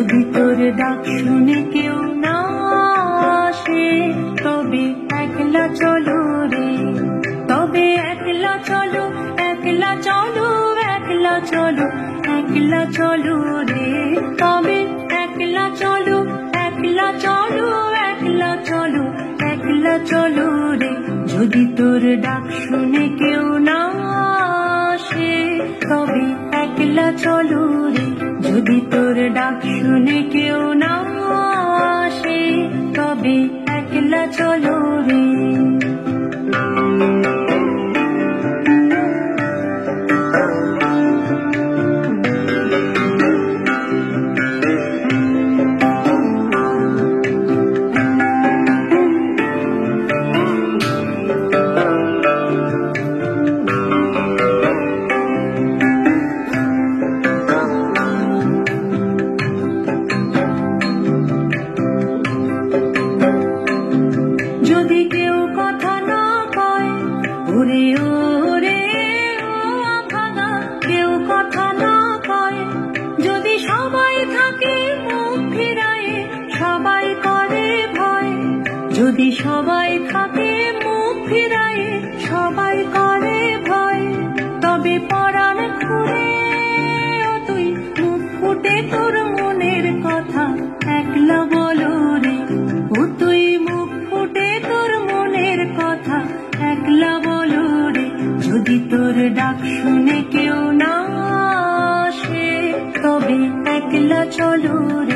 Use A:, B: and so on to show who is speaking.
A: যদি তোর ডাক শুনে কেউ না আসে, তবে একলা চলো রে, তবে একলা চলো, একলা চলো, একলা চলো, একলা চলো রে, তবে একলা চলো, একলা চলো, একলা চলো, একলা চলো রে। যদি তোর ডাক শুনে কেউ না আসে, তবে একলা চলো রে, যদি তোর ডাক শুনে কেউ না আসে, তবে একলা চলো রে। যদি কেউ কথা না কয়, ওরে ওরে ও ভাঙা, কেউ কথা না কয়, যদি সবাই থাকে মুখ ফিরায়ে, সবাই করে ভয়, যদি সবাই থাকে মুখ ফিরায়ে, সবাই করে ভয়, তবে পরাণ খুলে ও তুই মুখ ফুটে তোর মনের কথা একলা বলো রে, ও তুই মুখ ফুটে তোর মনের কথা একলা বলো রে। যদি তোর ডাক শুনে কেউ না আসে, তবে একলা চলো রে।